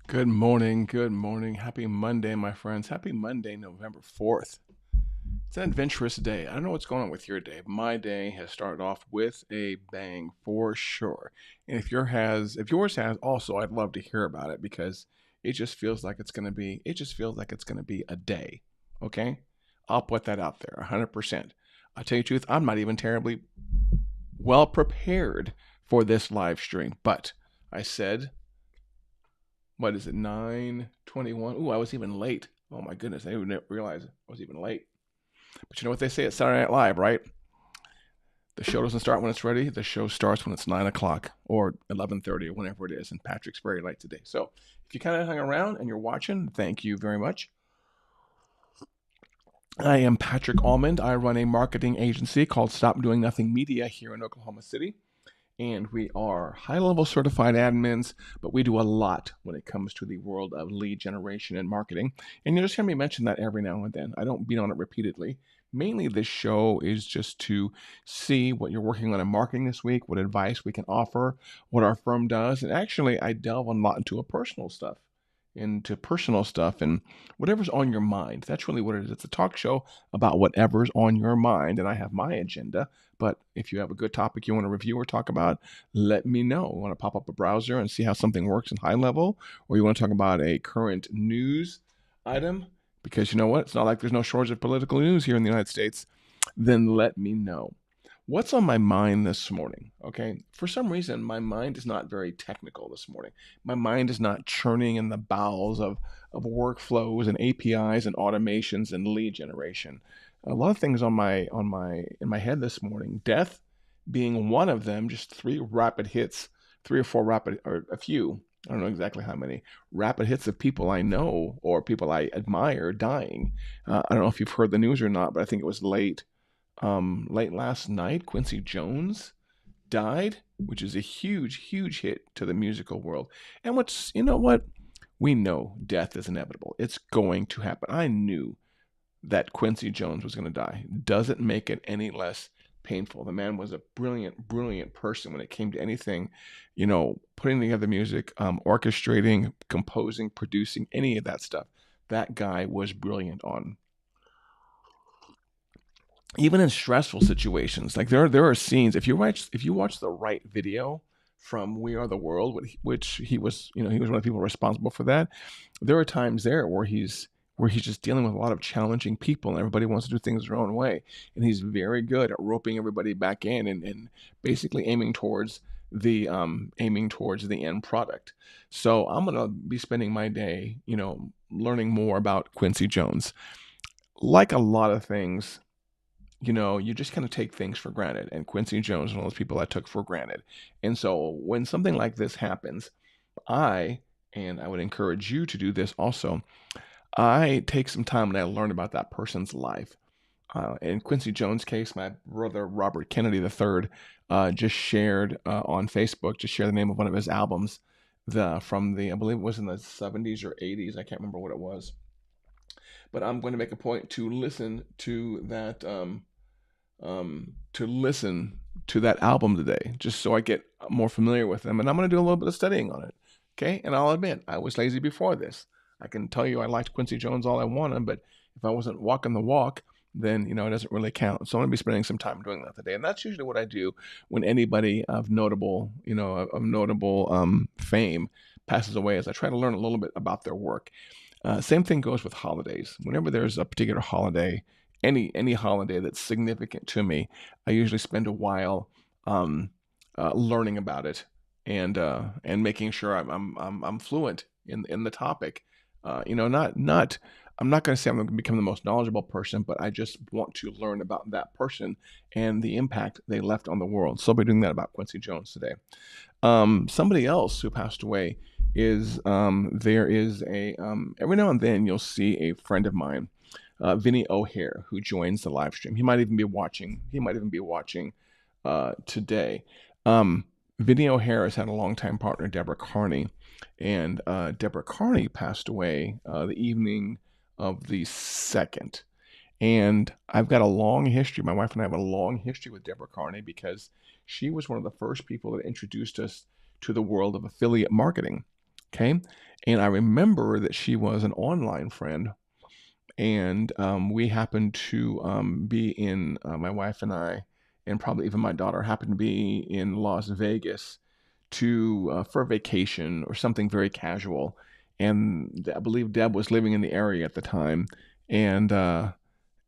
Good morning. Good morning. Happy Monday, my friends. Happy Monday, November 4th. It's an adventurous day. I don't know what's going on with your day. My day has started off with a bang for sure. And if yours has also, I'd love to hear about it because it just feels like it's going to be a day. Okay? I'll put that out there 100%. I'll tell you the truth, I'm not even terribly well prepared for this live stream, but I said what is it, 9:21? Ooh, I was even late. Oh my goodness, I didn't even realize I was even late. But you know what they say at Saturday Night Live, right? The show doesn't start when it's ready. The show starts when it's 9 o'clock or 11:30 or whenever it is. And Patrick's very late today. So if you kind of hung around and you're watching, thank you very much. I am Patrick Almond. I run a marketing agency called Stop Doing Nothing Media here in Oklahoma City. And we are high level certified admins, but we do a lot when it comes to the world of lead generation and marketing. And you'll just hear me mention that every now and then. I don't beat on it repeatedly. Mainly, this show is just to see what you're working on in marketing this week, what advice we can offer, what our firm does. And actually, I delve a lot into personal stuff and whatever's on your mind. That's really what it is. It's a talk show about whatever's on your mind. And I have my agenda. But if you have a good topic you want to review or talk about, let me know. You want to pop up a browser and see how something works in high level, or you want to talk about a current news item, because you know what? It's not like there's no shortage of political news here in the United States. Then let me know. What's on my mind this morning? Okay. For some reason, my mind is not very technical this morning. My mind is not churning in the bowels of workflows and APIs and automations and lead generation. A lot of things in my head this morning. Death being one of them, just three rapid hits, three or four rapid or a few. I don't know exactly how many rapid hits of people I know or people I admire dying. I don't know if you've heard the news or not, but I think it was late last night, Quincy Jones died, which is a huge hit to the musical world. And you know what? We know death is inevitable. It's going to happen. I knew that Quincy Jones was going to die. Doesn't make it any less painful. The man was a brilliant person when it came to anything, putting together music, orchestrating, composing, producing, any of that stuff. That guy was brilliant on even in stressful situations. Like there are scenes, if you watch the right video from We Are the World, which he was, he was one of the people responsible for that. There are times there where he's just dealing with a lot of challenging people and everybody wants to do things their own way, and he's very good at roping everybody back in and basically aiming towards the end product. So I'm gonna be spending my day, learning more about Quincy Jones. Like a lot of things, you just kind of take things for granted. And Quincy Jones is one of those people I took for granted. And so when something like this happens, I, and I would encourage you to do this also, I take some time and I learn about that person's life. In Quincy Jones' case, my brother Robert Kennedy III just shared on Facebook, just shared the name of one of his albums, I believe it was in the 70s or 80s. I can't remember what it was. But I'm going to make a point to listen to that album today, just so I get more familiar with them. And I'm going to do a little bit of studying on it. Okay. And I'll admit, I was lazy before this. I can tell you I liked Quincy Jones all I wanted, but if I wasn't walking the walk, then, it doesn't really count. So I'm going to be spending some time doing that today. And that's usually what I do when anybody of notable fame passes away, is I try to learn a little bit about their work. Same thing goes with holidays. Whenever there's a particular holiday, any holiday that's significant to me, I usually spend a while learning about it and making sure I'm fluent in the topic. Not I'm not going to say I'm going to become the most knowledgeable person, but I just want to learn about that person and the impact they left on the world. So I'll be doing that about Quincy Jones today. Somebody else who passed away is there is a every now and then you'll see a friend of mine, Vinny O'Hare, who joins the live stream. He might even be watching. Today. Vinny O'Hare has had a longtime partner, Deborah Carney, and Deborah Carney passed away the evening of the 2nd. And I've got a long history. My wife and I have a long history with Deborah Carney because she was one of the first people that introduced us to the world of affiliate marketing. Okay. And I remember that she was an online friend, and we happened to be in my wife and I, and probably even my daughter, happened to be in Las Vegas to for a vacation or something very casual. And I believe Deb was living in the area at the time, and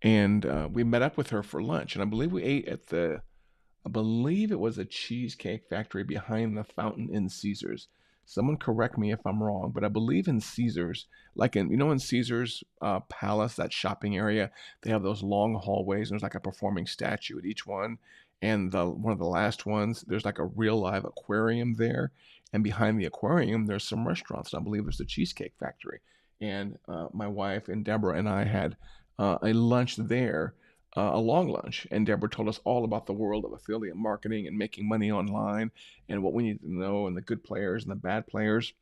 we met up with her for lunch. And I believe we ate at I believe it was a cheesecake factory behind the fountain in Caesars. Someone correct me if I'm wrong, but I believe in Caesars, like in Caesars Palace, that shopping area, they have those long hallways, and there's like a performing statue at each one. And the one of the last ones, there's like a real live aquarium there, and behind the aquarium, there's some restaurants. And I believe there's the Cheesecake Factory. And my wife and Deborah and I had a lunch there, a long lunch, and Deborah told us all about the world of affiliate marketing and making money online, and what we need to know, and the good players and the bad players.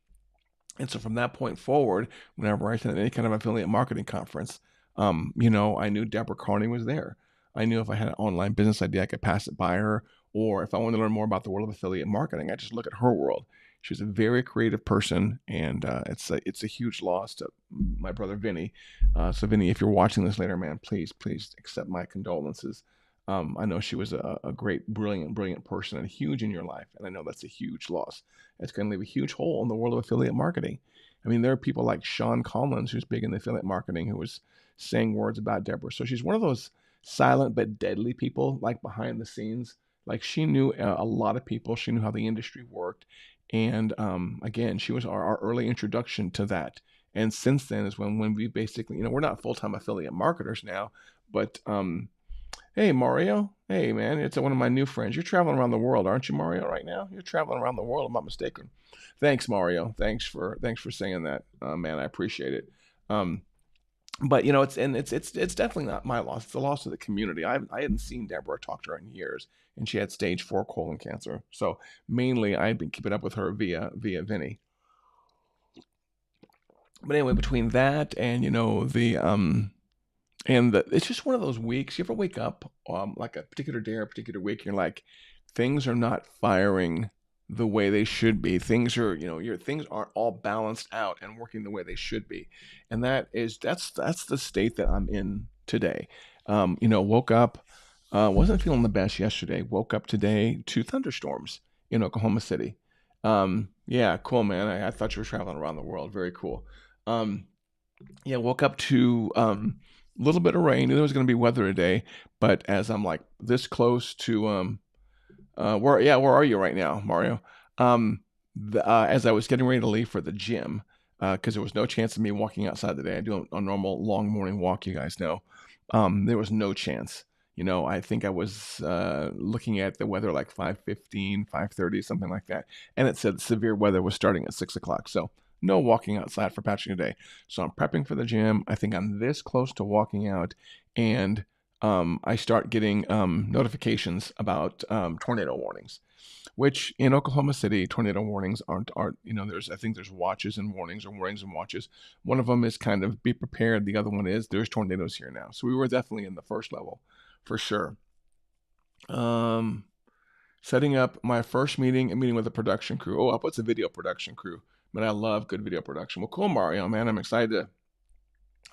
And so from that point forward, whenever I attended any kind of affiliate marketing conference, I knew Deborah Carney was there. I knew if I had an online business idea, I could pass it by her, or if I wanted to learn more about the world of affiliate marketing, I just look at her world. She was a very creative person, and it's a huge loss to my brother Vinny. So Vinny, if you're watching this later, man, please accept my condolences. I know she was a great, brilliant person and huge in your life, and I know that's a huge loss. It's going to leave a huge hole in the world of affiliate marketing. I mean, there are people like Sean Collins, who's big in the affiliate marketing, who was saying words about Deborah. So she's one of those silent but deadly people, like behind the scenes. Like she knew a lot of people. She knew how the industry worked. And again, she was our early introduction to that. And since then is when we basically, we're not full time affiliate marketers now, but hey, Mario. Hey, man, it's one of my new friends. You're traveling around the world, aren't you, Mario? Right now, you're traveling around the world. I'm not mistaken. Thanks, Mario. Thanks for saying that, man. I appreciate it. Um, but it's definitely not my loss. It's the loss of the community. I hadn't seen Deborah, talk to her in years, and she had stage 4 colon cancer. So mainly, I've been keeping up with her via Vinny. But anyway, between that and it's just one of those weeks. You ever wake up like a particular day or a particular week, and you're like, things are not firing the way they should be. Things are, your things aren't all balanced out and working the way they should be, and that's the state that I'm in today. Woke up, wasn't feeling the best yesterday. Woke up today to thunderstorms in Oklahoma City. Yeah, cool, man. I thought you were traveling around the world. Very cool. Um, yeah, woke up to a little bit of rain. Knew there was going to be weather today, but as I'm like this close to where are you right now, Mario? As I was getting ready to leave for the gym, because there was no chance of me walking outside today. I do a normal long morning walk, you guys know. There was no chance. I think I was looking at the weather like 5:15, 5:30, something like that, and it said severe weather was starting at 6 o'clock. So no walking outside for Patrick today. So I'm prepping for the gym. I think I'm this close to walking out, and I start getting notifications about tornado warnings, which in Oklahoma City, tornado warnings aren't I think there's watches and warnings, or warnings and watches. One of them is kind of be prepared. The other one is there's tornadoes here now. So we were definitely in the first level for sure. Um, Setting up my first meeting, a meeting with a production crew. Oh, what's a video production crew? Man, I love good video production. Well, cool, Mario, man. I'm excited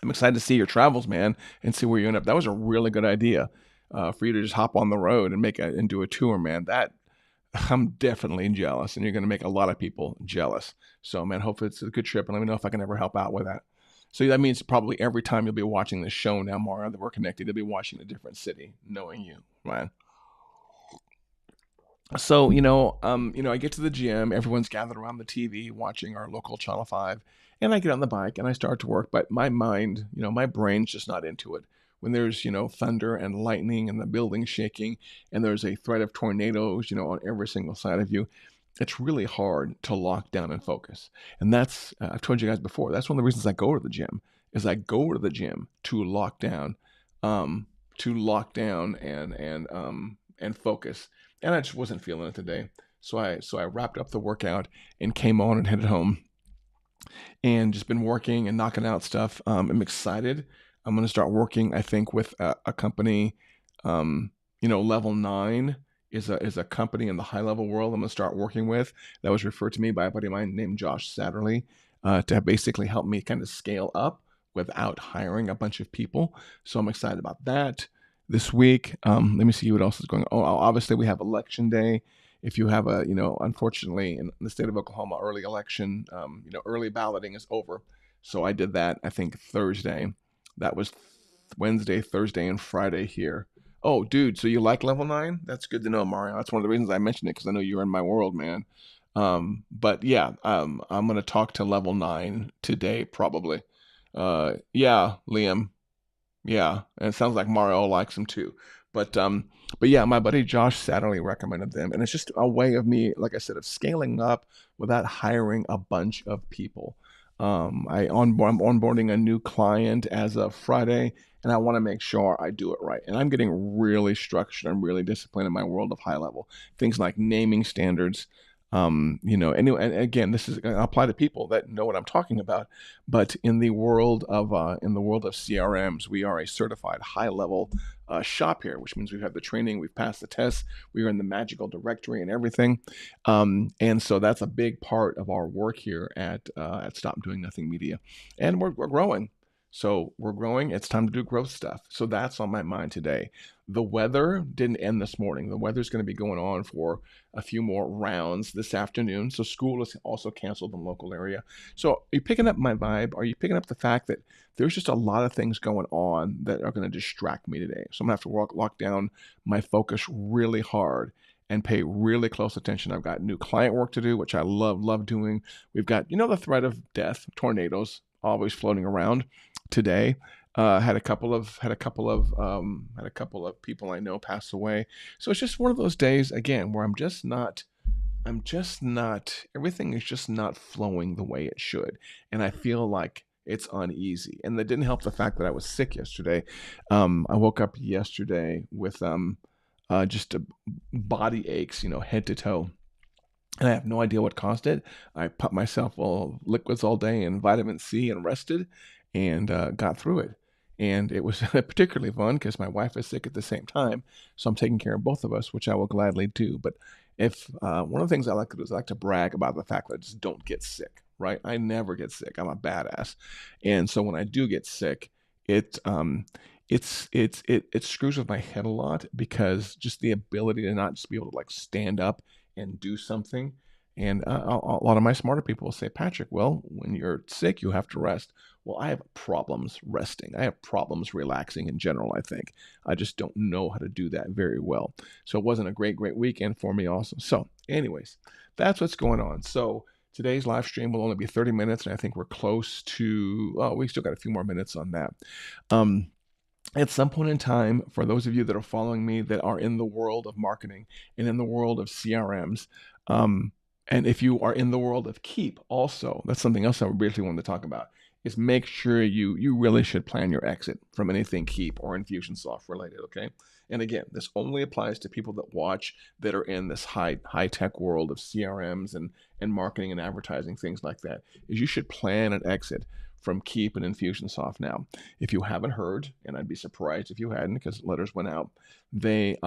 to see your travels, man, and see where you end up. That was a really good idea for you to just hop on the road and do a tour, man. That I'm definitely jealous, and you're going to make a lot of people jealous. So, man, hopefully it's a good trip, and let me know if I can ever help out with that. So that means probably every time you'll be watching this show now, Mario, that we're connected, you'll be watching a different city, knowing you, man. So, I get to the gym, everyone's gathered around the TV watching our local Channel 5, and I get on the bike and I start to work, but my mind, my brain's just not into it. When there's, thunder and lightning and the building shaking, and there's a threat of tornadoes, on every single side of you, it's really hard to lock down and focus. And that's, I've told you guys before, that's one of the reasons I go to the gym, is I go to the gym to lock down, and focus. And I just wasn't feeling it today. So I wrapped up the workout and came on and headed home, and just been working and knocking out stuff. I'm excited. I'm going to start working, I think, with a company. Level 9 is a company in the high level world I'm going to start working with, that was referred to me by a buddy of mine named Josh Satterley. to basically help me kind of scale up without hiring a bunch of people. So I'm excited about that this week. Let me see what else is going on. Oh, obviously we have election day. If you have a, unfortunately in the state of Oklahoma, early election, early balloting is over. So I did that, I think Thursday. That was Wednesday, Thursday, and Friday here. Oh, dude, so you like Level 9? That's good to know, Mario. That's one of the reasons I mentioned it, because I know you're in my world, man. But yeah, I'm going to talk to Level 9 today, probably. Yeah, Liam. Yeah, and it sounds like Mario likes them too. But yeah, my buddy Josh Satterley recommended them, and it's just a way of me, like I said, of scaling up without hiring a bunch of people. I'm onboarding a new client as of Friday, and I want to make sure I do it right. And I'm getting really structured. I'm really disciplined in my world of high level things like naming standards. Anyway, and again, this is going to apply to people that know what I'm talking about. But in the world of CRMs, we are a certified high level shop here, which means we've had the training, we've passed the tests, we are in the magical directory and everything. And so that's a big part of our work here at Stop Doing Nothing Media, and we're growing. So we're growing. It's time to do growth stuff. So that's on my mind today. The weather didn't end this morning. The weather's going to be going on for a few more rounds this afternoon. So school is also canceled in the local area. So are you picking up my vibe? Are you picking up the fact that there's just a lot of things going on that are going to distract me today? So I'm going to have to lock down my focus really hard and pay really close attention. I've got new client work to do, which I love doing. We've got, the threat of death, tornadoes always floating around today. Had a couple of people I know pass away. So it's just one of those days again where I'm just not, everything is just not flowing the way it should. And I feel like it's uneasy. And that didn't help the fact that I was sick yesterday. I woke up yesterday with just body aches, head to toe. And I have no idea what caused it. I put myself full of liquids all day and vitamin C and rested, and got through it. And it was particularly fun because my wife is sick at the same time. So I'm taking care of both of us, which I will gladly do. But if one of the things I like to do is I like to brag about the fact that I just don't get sick, right? I never get sick. I'm a badass. And so when I do get sick, it screws with my head a lot, because just the ability to not just be able to like stand up and do something. And a lot of my smarter people will say, Patrick, well, when you're sick, you have to rest. Well, I have problems resting. I have problems relaxing in general, I think. I just don't know how to do that very well. So it wasn't a great weekend for me also. So anyways, that's what's going on. So today's live stream will only be 30 minutes, and I think we're close to, we still got a few more minutes on that. At some point in time, for those of you that are following me that are in the world of marketing and in the world of CRMs, and if you are in the world of Keap also, that's something else I briefly wanted to talk about, is make sure you really should plan your exit from anything Keap or Infusionsoft related, okay? And again, this only applies to people that watch that are in this high tech world of CRMs and marketing and advertising, things like that, is you should plan an exit from Keap and Infusionsoft now. If you haven't heard, and I'd be surprised if you hadn't because letters went out, they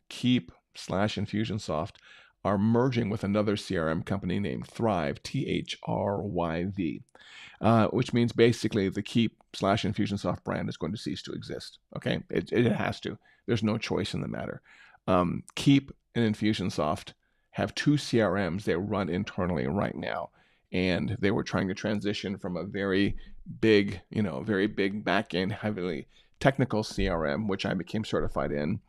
Keap/Infusionsoft are merging with another CRM company named Thryv, Thryv, which means basically the Keap/Infusionsoft brand is going to cease to exist. Okay, it has to. There's no choice in the matter. Keap and Infusionsoft have two CRMs they run internally right now, and they were trying to transition from a very big, back-end, heavily technical CRM, which I became certified in,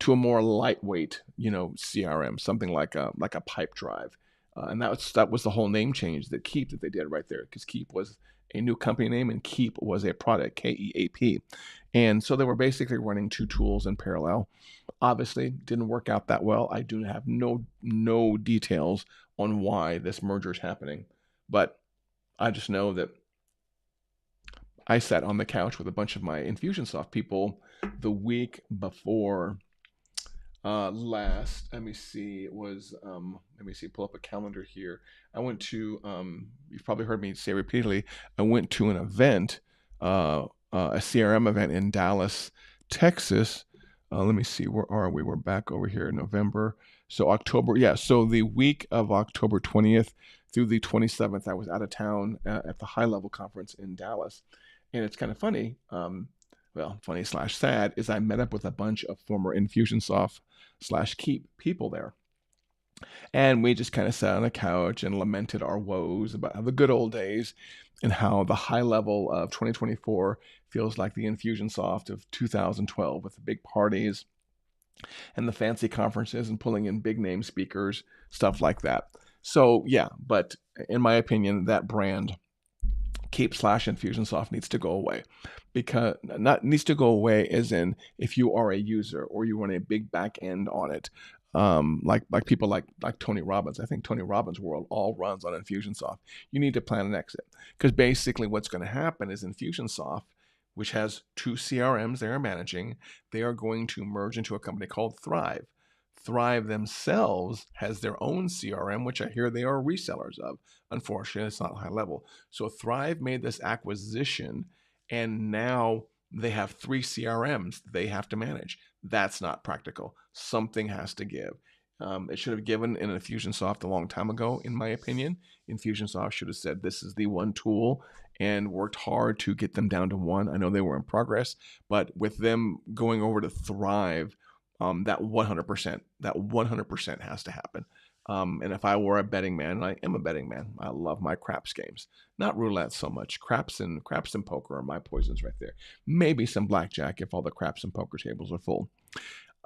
to a more lightweight, CRM, something like a Pipedrive. And that was the whole name change that they did right there, because Keap was a new company name and Keap was a product, Keap. And so they were basically running two tools in parallel. Obviously, didn't work out that well. I do have no details on why this merger is happening, but I just know that I sat on the couch with a bunch of my Infusionsoft people the week before last. Let me see. It was pull up a calendar here. I went to you've probably heard me say repeatedly, I went to an event, a CRM event in Dallas, Texas. Let me see, where are we? We're back over here in November. So October, yeah. So the week of October 20th through the 27th. I was out of town at the High Level Conference in Dallas. And it's kind of funny, well, funny slash sad, is I met up with a bunch of former Infusionsoft slash Keep people there. And we just kind of sat on a couch and lamented our woes about how the good old days and how the high level of 2024 feels like the Infusionsoft of 2012 with the big parties and the fancy conferences and pulling in big name speakers, stuff like that. So yeah, but in my opinion, that brand Keep slash Infusionsoft needs to go away, because not needs to go away as in if you are a user or you run a big back end on it, like people like Tony Robbins. I think Tony Robbins' world all runs on Infusionsoft. You need to plan an exit, because basically what's going to happen is Infusionsoft, which has 2 CRMs they are managing, they are going to merge into a company called Thrive. Thrive themselves has their own CRM, which I hear they are resellers of. Unfortunately, it's not high level. So Thrive made this acquisition, and now they have 3 CRMs they have to manage. That's not practical. Something has to give. It should have given in Infusionsoft a long time ago, in my opinion. Infusionsoft should have said this is the one tool and worked hard to get them down to one. I know they were in progress, but with them going over to Thrive, that 100% has to happen. And if I were a betting man, and I am a betting man, I love my craps games. Not roulette so much. Craps and poker are my poisons right there. Maybe some blackjack if all the craps and poker tables are full.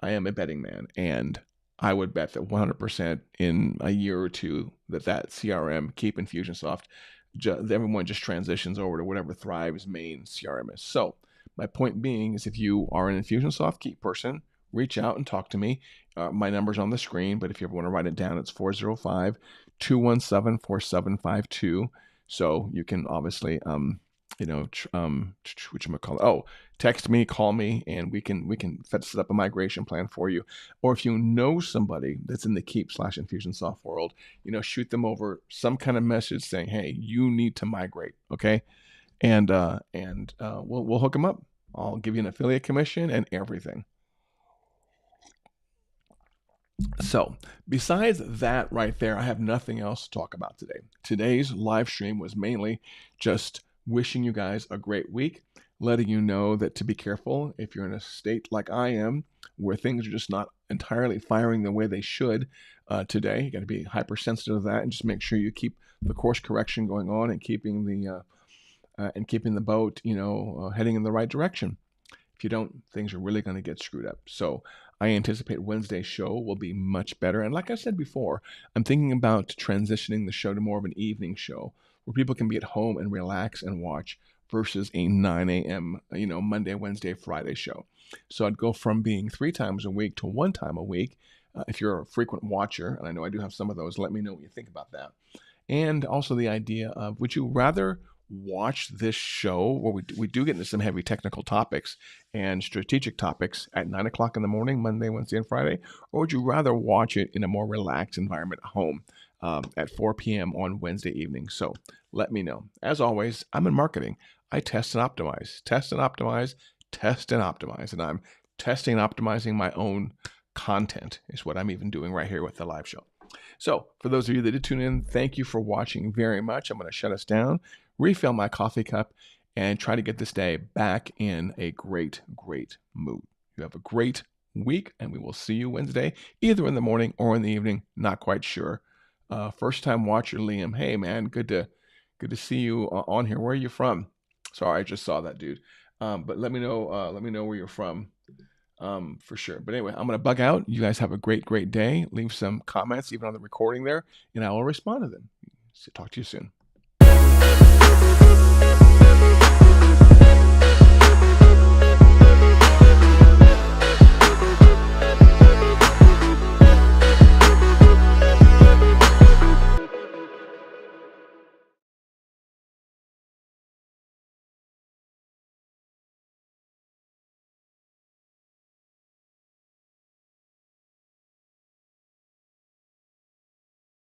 I am a betting man, and I would bet that 100% in a year or two that CRM, Keep Infusionsoft, everyone just transitions over to whatever Thrive's main CRM is. So my point being is if you are an Infusionsoft Keep person, reach out and talk to me. My number's on the screen, but if you ever want to write it down, it's 405-217-4752. So you can obviously, text me, call me, and we can set up a migration plan for you. Or if you know somebody that's in the Keep / Infusionsoft world, shoot them over some kind of message saying, hey, you need to migrate, okay? And we'll hook them up. I'll give you an affiliate commission and everything. So besides that right there, I have nothing else to talk about today. Today's live stream was mainly just wishing you guys a great week, letting you know that to be careful if you're in a state like I am, where things are just not entirely firing the way they should today. You got to be hypersensitive to that and just make sure you keep the course correction going on and keeping the boat, heading in the right direction. If you don't, things are really going to get screwed up. So I anticipate Wednesday's show will be much better. And like I said before, I'm thinking about transitioning the show to more of an evening show where people can be at home and relax and watch versus a 9 a.m., Monday, Wednesday, Friday show. So I'd go from being 3 times a week to 1 time a week. If you're a frequent watcher, and I know I do have some of those, let me know what you think about that. And also the idea of, would you rather watch this show where we do get into some heavy technical topics and strategic topics at 9 o'clock in the morning, Monday, Wednesday, and Friday? Or would you rather watch it in a more relaxed environment at home at 4 p.m. on Wednesday evening? So let me know. As always, I'm in marketing. I test and optimize, and I'm testing and optimizing my own content is what I'm even doing right here with the live show. So for those of you that did tune in, thank you for watching very much. I'm going to shut us down, refill my coffee cup, and try to get this day back in a great, great mood. You have a great week, and we will see you Wednesday, either in the morning or in the evening. Not quite sure. First time watcher Liam, hey man, good to see you on here. Where are you from? Sorry, I just saw that, dude. But let me know where you're from. For sure. But anyway, I'm going to bug out. You guys have a great, great day. Leave some comments, even on the recording there, and I will respond to them. So talk to you soon.